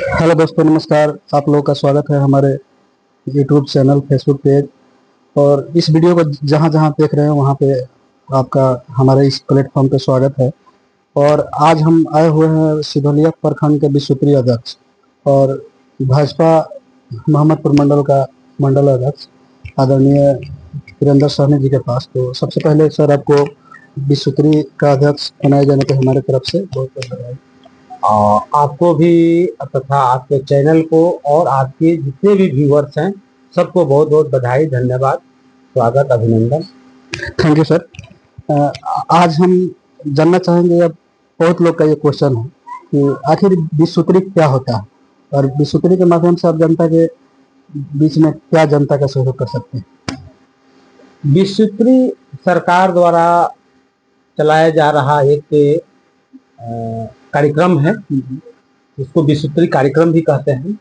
Hello दोस्तों, नमस्कार। आप लोगों का स्वागत है हमारे यूट्यूब चैनल, फेसबुक पेज। और इस वीडियो को जहाँ जहाँ देख रहे हैं वहाँ पे आपका हमारे इस प्लेटफॉर्म पे स्वागत है। और आज हम आए हुए हैं सिधोलिया प्रखंड के विश्व स्तरीय अध्यक्ष और भाजपा मोहम्मदपुर मंडल का मंडल अध्यक्ष आदरणीय वीरेंद्र सहनी जी के पास। तो सबसे पहले सर, आपको विश्व स्तरीय का अध्यक्ष बनाए जाने पर हमारे तरफ से बहुत बहुत बधाई। आपको भी तथा आपके चैनल को और आपके जितने भी व्यूअर्स हैं सबको बहुत बहुत बधाई, धन्यवाद, स्वागत, अभिनंदन। Thank you sir. आज हम जानना चाहेंगे, अब बहुत लोग का ये क्वेश्चन है कि आखिर विश्वत्री क्या होता है और विश्वत्री के माध्यम से आप जनता के बीच में क्या जनता का सहयोग कर सकते हैं। विश्वत्री सरकार द्वारा चलाया जा रहा एक कार्यक्रम है, इसको विश्वत्री कार्यक्रम भी कहते हैं।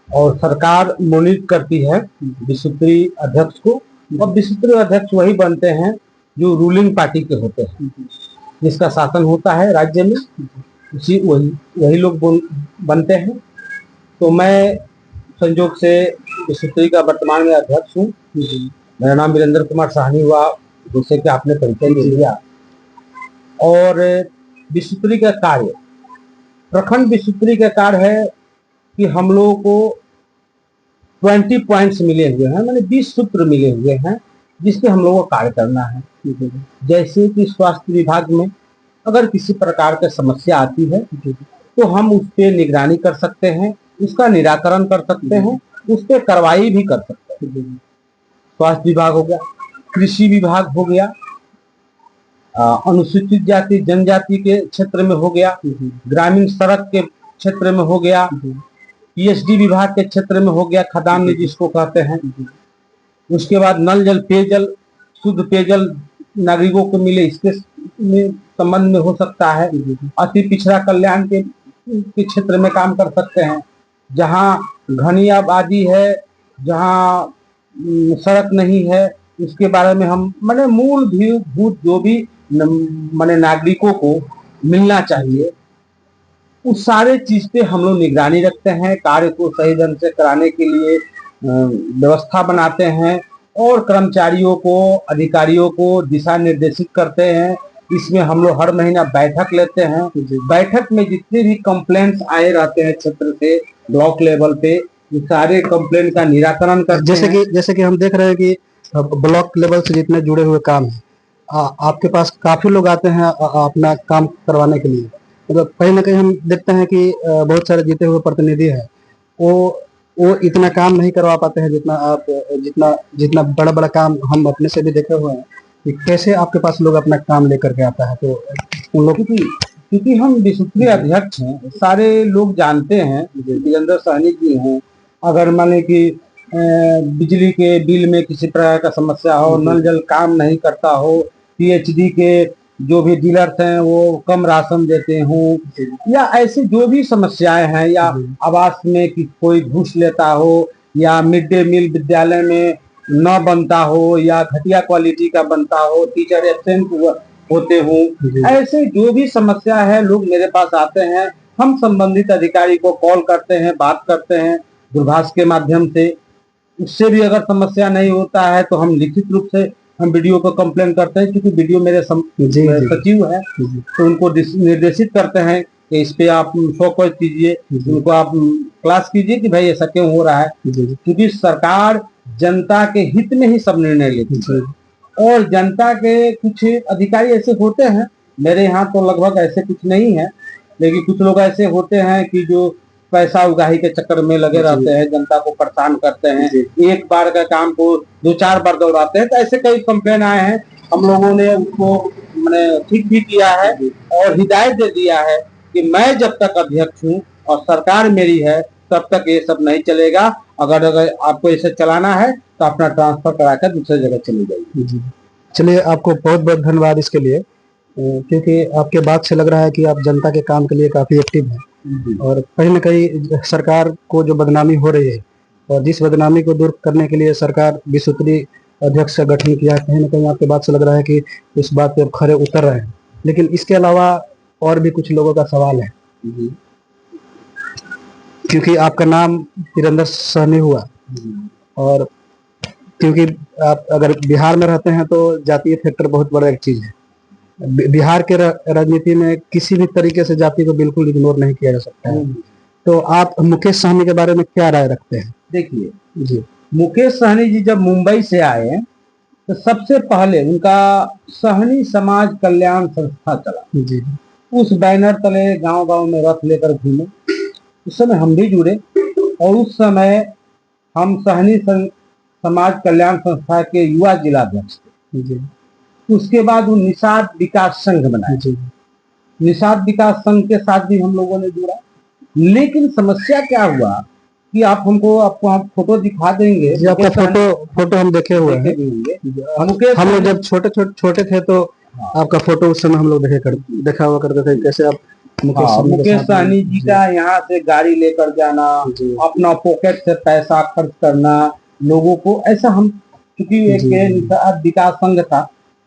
और सरकार मनोनीत करती है विश्वत्री अध्यक्ष को, और विश्वत्री अध्यक्ष वही बनते हैं जो रूलिंग पार्टी के होते हैं, जिसका शासन होता है राज्य में, वही लोग बनते हैं। तो मैं संयोग से विश्वत्री का वर्तमान में अध्यक्ष हूँ। मेरा नाम वीरेंद्र कुमार साहनी हुआ, जिससे कि आपने परिचय दे दिया। और विश्वत्री का कार्य, प्रखंड विश्वत्री का कार्य है कि हम लोगों को 20 पॉइंट्स मिले हुए हैं, माने 20 सूत्र मिले हुए हैं जिसपे हम लोगों को कार्य करना है। जैसे कि स्वास्थ्य विभाग में अगर किसी प्रकार की समस्या आती है तो हम उस पर निगरानी कर सकते हैं, उसका निराकरण कर सकते हैं, उस पर कार्रवाई भी कर सकते हैं। स्वास्थ्य विभाग हो गया, कृषि विभाग हो गया, अनुसूचित जाति जनजाति के क्षेत्र में हो गया, ग्रामीण सड़क के क्षेत्र में हो गया, पीएचडी विभाग के क्षेत्र में हो गया, खदान में जिसको कहते हैं। उसके बाद नल जल पेयजल, शुद्ध पेयजल नागरिकों को मिले, इसके संबंध में हो सकता है। अति पिछड़ा कल्याण के क्षेत्र में काम कर सकते हैं। जहाँ घनी आबादी है, जहाँ सड़क नहीं है, उसके बारे में हम माने मूलभूत जो भी माने नागरिकों को मिलना चाहिए, उस सारे चीज पे हम लोग निगरानी रखते हैं। कार्य को सही ढंग से कराने के लिए व्यवस्था बनाते हैं और कर्मचारियों को, अधिकारियों को दिशा निर्देशित करते हैं। इसमें हम लोग हर महीना बैठक लेते हैं। बैठक में जितने भी कंप्लेंट्स आए रहते हैं क्षेत्र से ब्लॉक लेवल पे, सारे कंप्लेंट का निराकरण करते हैं। जैसे कि हम देख रहे हैं कि ब्लॉक लेवल से जितने जुड़े हुए काम है, आपके पास काफी लोग आते हैं अपना काम करवाने के लिए। मतलब कहीं ना कहीं हम देखते हैं कि बहुत सारे जीते हुए प्रतिनिधि हैं, वो इतना काम नहीं करवा पाते हैं जितना बड़ा बड़ा काम हम अपने से भी देखे हुए हैं कि कैसे आपके पास लोग अपना काम लेकर के आता है। तो उन लोग क्योंकि हम विश्वस्तरीय अध्यक्ष हैं, सारे लोग जानते हैं वीरेंद्र सहनी जी हैं। अगर माने कि बिजली के बिल में किसी प्रकार का समस्या हो, नल जल काम नहीं करता हो, पीएचडी के जो भी डीलर्स हैं वो कम राशन देते हों, या ऐसी जो भी समस्याएं हैं, या आवास में कि कोई घूस लेता हो, या मिड डे मील विद्यालय में न बनता हो, या घटिया क्वालिटी का बनता हो, टीचर एब्सेंट होते हों, ऐसे जो भी समस्या है लोग मेरे पास आते हैं। हम संबंधित अधिकारी को कॉल करते हैं, बात करते हैं दूरभाष के माध्यम से। उससे भी अगर समस्या नहीं होता है तो हम लिखित रूप से हम वीडियो को कंप्लेन करते हैं, क्योंकि वीडियो मेरे सचिव है, तो उनको निर्देशित करते हैं कि इस पे आप फोकस कीजिए, उनको आप क्लास कीजिए कि भाई ऐसा क्यों हो रहा है। क्योंकि सरकार जनता के हित में ही सब निर्णय लेती है, और जनता के कुछ अधिकारी ऐसे होते हैं, मेरे यहाँ तो लगभग ऐसे कुछ नहीं है, लेकिन कुछ लोग ऐसे होते हैं कि जो पैसा उगाही के चक्कर में लगे रहते हैं, जनता को परेशान करते हैं, एक बार का काम को 2-4 बार दोहराते हैं। तो ऐसे कई कंप्लेन आए हैं, हम लोगों ने उसको मैंने ठीक भी किया है और हिदायत दे दिया है कि मैं जब तक अध्यक्ष हूँ और सरकार मेरी है तब तक ये सब नहीं चलेगा। अगर आपको इसे चलाना है तो अपना ट्रांसफर कराकर दूसरी जगह चली जाइए। चलिए, आपको बहुत बहुत धन्यवाद इसके लिए, क्योंकि आपके बात से लग रहा है कि आप जनता के काम के लिए काफी एक्टिव हैं। और कहीं ना कहीं सरकार को जो बदनामी हो रही है, और जिस बदनामी को दूर करने के लिए सरकार विश्व स्तरीय अध्यक्ष का गठन किया, कहीं ना कहीं आपके बात से लग रहा है कि इस बात पे अब खरे उतर रहे हैं। लेकिन इसके अलावा और भी कुछ लोगों का सवाल है। क्योंकि आपका नाम धीरेन्द्र सहनी हुआ, और क्योंकि आप अगर बिहार में रहते हैं तो जातीय फैक्टर बहुत बड़ा एक चीज है। बिहार के राजनीति में किसी भी तरीके से जाति को बिल्कुल इग्नोर नहीं किया जा सकता है। तो आप मुकेश सहनी के बारे में क्या राय रखते हैं? देखिए जी, मुकेश सहनी जी जब मुंबई से आए तो सबसे पहले उनका सहनी समाज कल्याण संस्था चला। जी, उस बैनर तले गांव-गांव में रथ लेकर घूमे। उस समय हम भी जुड़े और उस समय हम सहनी समाज कल्याण संस्था के युवा जिलाध्यक्ष थे। जी, उसके बाद वो निषाद विकास संघ बनाए। जी, निषाद विकास संघ के साथ भी हम लोगों ने जुड़ा। लेकिन समस्या क्या हुआ कि आपको हम फोटो दिखा देंगे। जी, आपका फोटो हम देखे हुए हैं। हम लोग जब छोटे थे तो आपका फोटो उस समय हम लोग देखा हुआ करते थे, कैसे आप मुकेश सहनी जी का यहाँ से गाड़ी लेकर जाना, अपना पॉकेट से पैसा खर्च करना लोगों को, ऐसा हम क्योंकि एक विकास संघ था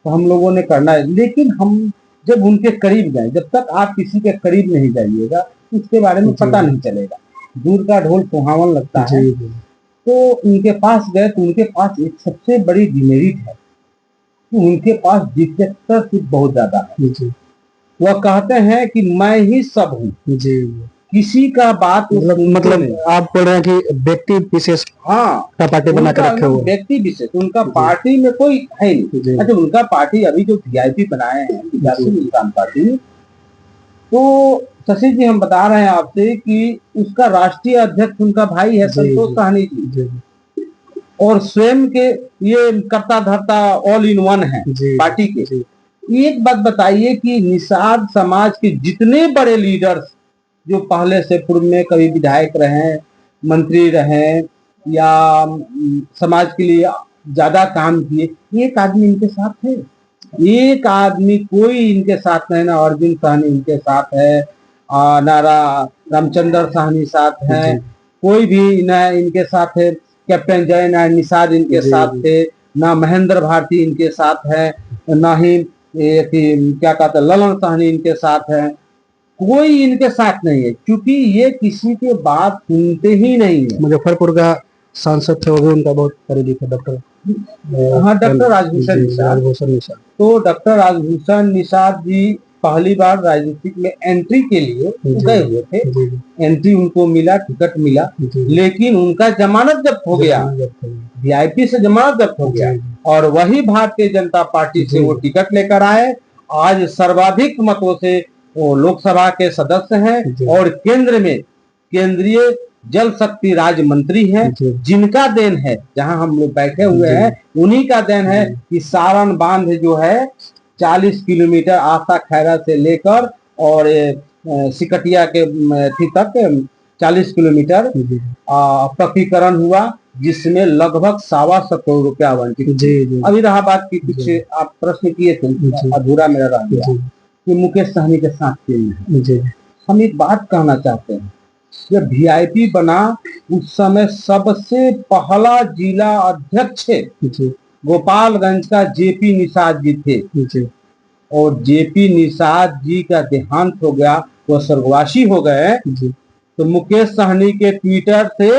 तो हम लोगों ने करना है। लेकिन हम जब उनके करीब गए, जब तक आप किसी के करीब नहीं जाइएगा उसके बारे में पता नहीं चलेगा। दूर का ढोल सुहावन लगता है। तो उनके पास गए तो उनके पास एक सबसे बड़ी डिमेरिट है कि उनके पास डिटेक्टरशिप बहुत ज्यादा है। वह कहते हैं कि मैं ही सब हूँ, किसी का बात मतलब आप बोल रहे हैं कि व्यक्ति विशेष का पार्टी बना कर रखे हुए, व्यक्ति विशेष, उनका पार्टी में कोई है नहीं। अच्छा, उनका पार्टी अभी जो वीआईपी बनाए हैं विकासशील इंसान पार्टी, तो शशि जी हम बता रहे हैं आपसे कि उसका राष्ट्रीय अध्यक्ष उनका भाई है संतोष सहनी जी, और स्वयं के ये कर्ता धर्ता ऑल इन वन है पार्टी के। एक बात बताइए कि निषाद समाज के जितने बड़े लीडर्स जो पहले से पूर्व में कभी विधायक रहे, मंत्री रहे या समाज के लिए ज्यादा काम किए, एक आदमी इनके साथ है। एक आदमी कोई इनके साथ नहीं, ना अर्जुन सहनी इनके साथ है, ना रामचंद्र सहनी साथ है, कोई भी ना इनके साथ है। कैप्टन जय ना निषाद इनके साथ थे, ना महेंद्र भारती इनके साथ है, ना ही क्या कहते ललन सहनी इनके साथ है। कोई इनके साथ नहीं है, क्योंकि ये किसी के बात सुनते ही नहीं है। मुजफ्फरपुर का सांसद थे, वो भी उनका बहुत करीबी था, डॉक्टर राजभूषण निषाद। तो डॉक्टर राजभूषण निषाद जी पहली बार राजनीतिक में एंट्री के लिए गए हुए थे। एंट्री उनको मिला, टिकट मिला, लेकिन उनका जमानत जब्त हो गया, वीआईपी से जमानत जब्त हो गया, और वही भारतीय जनता पार्टी से वो टिकट लेकर आए। आज सर्वाधिक मतों से वो लोकसभा के सदस्य हैं और केंद्र में केंद्रीय जल शक्ति राज्य मंत्री हैं, जिनका देन है, जहां हम लोग बैठे हुए हैं उन्हीं का देन है कि सारण बांध जो है 40 किलोमीटर आस्था खैरा से लेकर और सिकटिया के तक 40 किलोमीटर पक्कीकरण हुआ, जिसमें लगभग 1.25 करोड़ रुपया आवंटित। अभी रहा बात की कुछ आप प्रश्न किए थे, अधूरा मेरा रह गया कि मुकेश सहनी के साथ के हम एक बात कहना चाहते हैं। जब वीआईपी बना उस समय सबसे पहला जिला अध्यक्ष गोपालगंज का जेपी निषाद जी थे, और जेपी निषाद जी का देहांत हो गया, वो स्वर्गवासी हो गए। तो मुकेश सहनी के ट्विटर से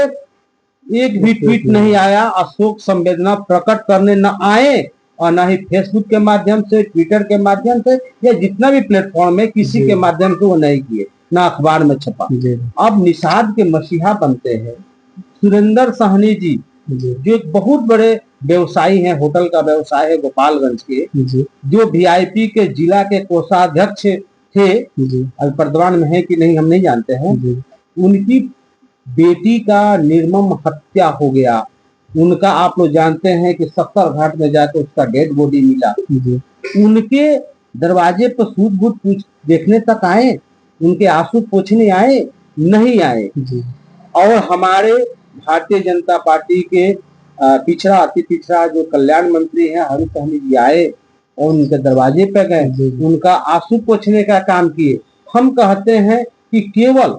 एक भी ट्वीट नहीं आया, अशोक संवेदना प्रकट करने न आए, और ना ही फेसबुक के माध्यम से, ट्विटर के माध्यम से, या जितना भी प्लेटफॉर्म है किसी के माध्यम से वो नहीं किए, ना अखबार में छपा। अब निषाद के मसीहा बनते हैं सुरेंद्र सहनी जी, जो एक बहुत बड़े व्यवसायी हैं, होटल का व्यवसाय है गोपालगंज के, जो वीआईपी के जिला के कोषाध्यक्ष थे, अभी वर्तमान में है कि नहीं हम नहीं जानते हैं। उनकी बेटी का निर्मम हत्या हो गया। उनका आप लोग जानते हैं कि 70 घाट में जाकर उसका डेड बॉडी मिला। उनके दरवाजे पर सूझबूझ पूछ देखने तक आए, उनके आंसू पोंछने आए नहीं आए। और हमारे भारतीय जनता पार्टी के पिछड़ा अति पिछड़ा जो कल्याण मंत्री हैं हरि सहनी जी आए और उनके दरवाजे पे गए, उनका आंसू पोंछने का काम किए। हम कहते हैं कि केवल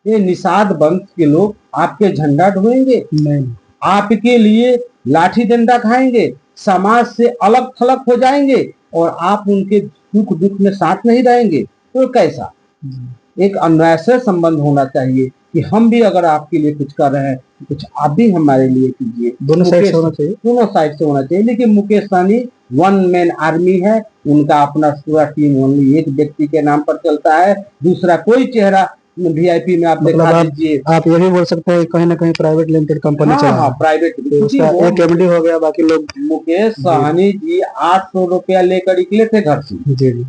ये निषाद वंश के लोग आपके झंडा ढोएंगे नहीं, आपके लिए लाठी डंडा खाएंगे, समाज से अलग थलग हो जाएंगे, और आप उनके सुख दुख में साथ नहीं रहेंगे, तो कैसा? एक अन्वय संबंध होना चाहिए कि हम भी अगर आपके लिए कुछ कर रहे हैं कुछ आप भी हमारे लिए कीजिए। दोनों साइड से होना चाहिए। दोनों साइड से होना चाहिए। लेकिन Mukesh Sahani one man army है, उनका अपना पूरा टीम ओनली एक व्यक्ति के नाम पर चलता है, दूसरा कोई चेहरा वीआईपी में आप मतलब दिखा दीजिए। आप ये भी बोल सकते हैं कहीं ना कहीं प्राइवेट लिमिटेड कंपनी चला रहा है। प्राइवेट तो उसका एक एमडी हो गया, बाकी लोग। मुकेश सहनी जी 800 रुपया लेकर निकले थे घर से, जी जी,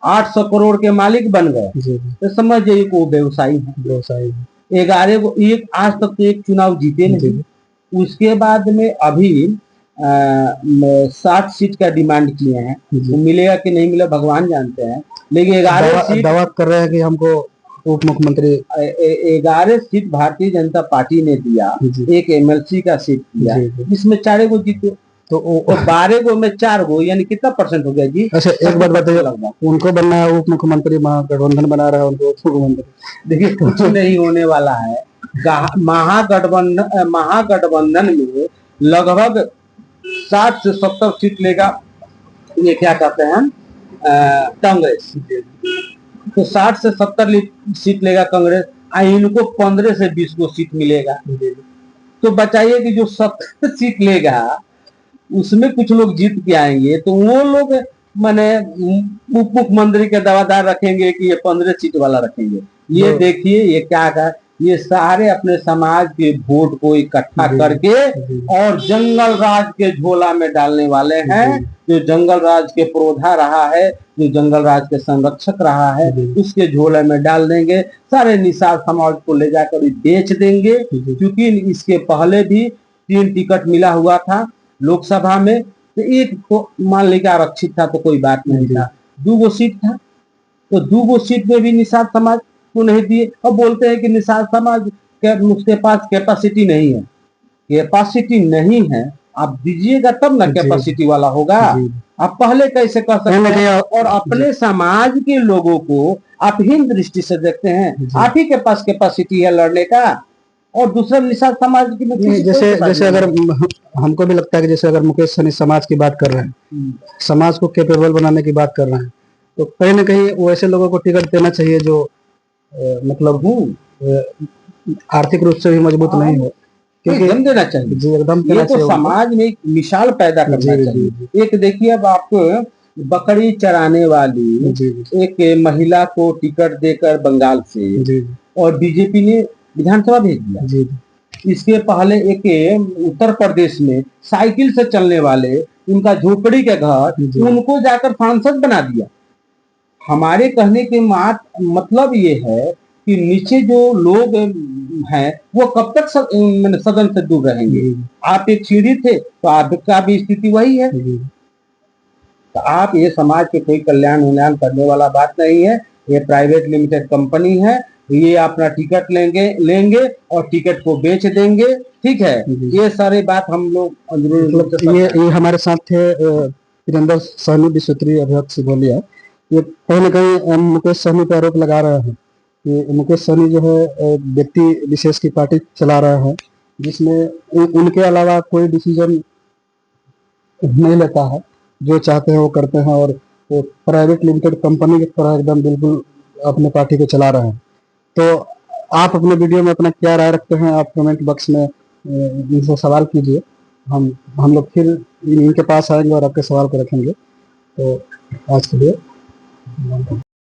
800 करोड़ के मालिक बन गए। जी तो समझ जाइए को व्यवसायी है। व्यवसायी। 11 को एक आज तक तो एक चुनाव जीते नहीं। उसके बाद में अभी 60 सीट का डिमांड किए हैं, तो मिलेगा कि नहीं मिलेगा भगवान जानते हैं। लेकिन 11 सीट दावा कर रहे हैं कि हमको उप मुख्यमंत्री 11 सीट भारतीय जनता पार्टी ने दिया, एक एमएलसी का सीट दिया, जिसमें 4 को जीते। तो 12 को में 4 को, यानी कितना परसेंट हो गया जी? अच्छा एक बात बताइए, उनको बनना है उप मुख्यमंत्री, महागठबंधन बना रहा है उनको उप मुख्यमंत्री। देखिए कुछ नहीं होने वाला है। महागठबंधन में लगभग 60 से 70 सीट लेगा, ये क्या कहते हैं कांग्रेस। तो 60 से 70 सीट लेगा कांग्रेस, इनको 15 से 20 को सीट मिलेगा। तो बचाइए कि जो 70 सीट लेगा उसमें कुछ लोग जीत के आएंगे, तो वो लोग माने उप मुख्यमंत्री के दावादार रखेंगे कि ये 15 सीट वाला रखेंगे। ये देखिए ये क्या कर, ये सारे अपने समाज के वोट को इकट्ठा करके और जंगल राज के झोला में डालने वाले हैं। जो जंगल राज के पुरोधा रहा है, जो जंगल राज के संरक्षक रहा है, उसके झोले में डाल देंगे। सारे निषाद समाज को ले जाकर बेच देंगे। क्योंकि इसके पहले भी 3 टिकट मिला हुआ था लोकसभा में, तो एक तो मान लीजिए आरक्षित था तो कोई बात नहीं था, 2 सीट था, तो 2 सीट में भी निषाद समाज को नहीं दिए। अब बोलते हैं कि निषाद समाज के उसके पास कैपेसिटी नहीं है। कैपेसिटी नहीं है, आप दीजिएगा तब ना कैपेसिटी वाला होगा। आप पहले कैसे कर सकते हैं? और अपने समाज के लोगों को आप हीन दृष्टि से देखते हैं। आप ही के पास कैपेसिटी है लड़ने का, और दूसरा निषाद समाज की जैसे अगर हमको भी लगता है कि जैसे अगर मुकेश सहनी समाज की बात कर रहे हैं, समाज को कैपेबल बनाने की बात कर रहे हैं, तो कहीं ना कहीं वैसे लोगों को टिकट देना चाहिए जो मतलब आर्थिक रूप से भी मजबूत नहीं हो, क्योंकि एकदम देना चाहिए जी, एकदम ये तो समाज में एक मिसाल पैदा करना चाहिए। एक देखिए अब आपको बकरी चराने वाली एक महिला को टिकट देकर बंगाल से और बीजेपी ने विधानसभा भेज दिया। इसके पहले एक उत्तर प्रदेश में साइकिल से चलने वाले, उनका झोपड़ी के घर, उनको जाकर सांसद बना दिया। हमारे कहने के मतलब ये है कि नीचे जो लोग हैं वो कब तक सदन से दूर रहेंगे। आप एक सीढ़ी थे तो आपका भी स्थिति वही है। तो आप ये समाज के कोई कल्याण करने वाला बात नहीं है। ये प्राइवेट लिमिटेड कंपनी है, ये अपना टिकट लेंगे और टिकट को बेच देंगे। ठीक है, ये सारी बात हम लोग ये हमारे साथ थे वीरेंद्र सहनी विश्वत्रीय अध्यक्ष सिंगोलिया। ये कहीं ना कहीं मुकेश सहनी पर आरोप लगा रहे हैं कि मुकेश सहनी जो है व्यक्ति विशेष की पार्टी चला रहा है, जिसमें उनके अलावा कोई डिसीजन नहीं लेता है, जो चाहते हैं वो करते हैं, और वो प्राइवेट लिमिटेड कंपनी की तरह एकदम बिल्कुल अपने पार्टी को चला रहे हैं। तो आप अपने वीडियो में अपना क्या राय रखते हैं, आप कमेंट बॉक्स में इनसे सवाल कीजिए। हम लोग फिर इनके पास आएंगे और आपके सवाल को रखेंगे। तो आज के लिए